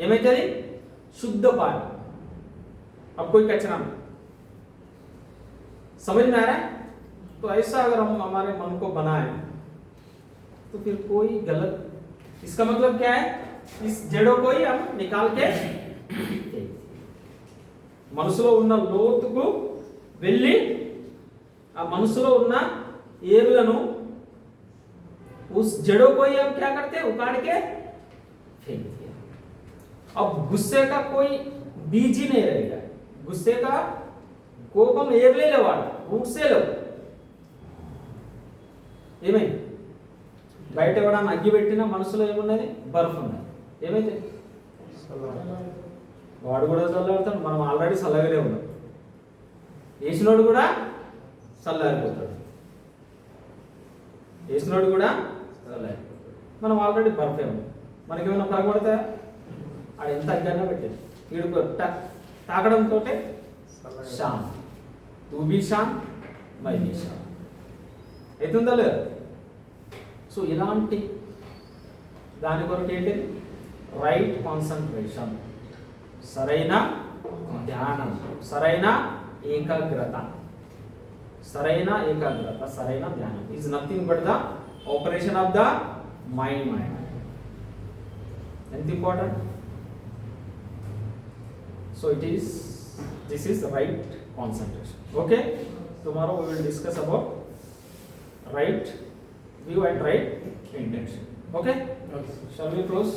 ఏమైతుంది शुद्ध पानी। अब कोई कचरा नहीं, समझ में आ रहा है? तो ऐसा अगर हम हमारे मन को बनाए तो फिर कोई गलत, इसका मतलब क्या है, इस जड़ों को ही हम निकाल के మనసులో ఉన్న లోతుకు వెళ్ళి ఆ మనసులో ఉన్న ఏరులను उस जड़ों को ही हम क्या करते हैं, उखाड़ के फेंक दिया। अब गुस्से का कोई बीज ही नहीं रहेगा, गुस्से का కోపం ఏర్లే లేవాడు రూట్సే లేవు। ఏమైంది, బయట ఎవడన్నా అగ్గి పెట్టినా మనసులో ఏమున్నది, బర్ఫ్ ఉన్నది, ఏమైతే వాడు కూడా చల్లారుతాడు, మనం ఆల్రెడీ చల్లగానే ఉన్నాం, వేసినోడు కూడా చల్లారిపోతాడు, వేసినోడు కూడా చల్లారిపోతాడు, మనం ఆల్రెడీ బర్ఫే ఉన్నాం, మనకేమైనా పరగొడతా ఆడ ఎంత అగ్గానే పెట్టేది వీడు తాకడంతో శాంత్, తూ బీ శాంత్ మై బీ శాంత్ అవుతుందా లేదా? సో ఇలాంటి దాని కొరకు ఏంటి, రైట్ కాన్సన్ట్రేషన్, సరైన ధ్యానం, సరైన ఏకాగ్రత, సరైన ఏకాగ్రత, సరైన ధ్యానం is nothing but the operation of the mind. ఎంత important. So this is the right concentration. Okay, tomorrow we will discuss about right view and right intention. Okay, shall we close?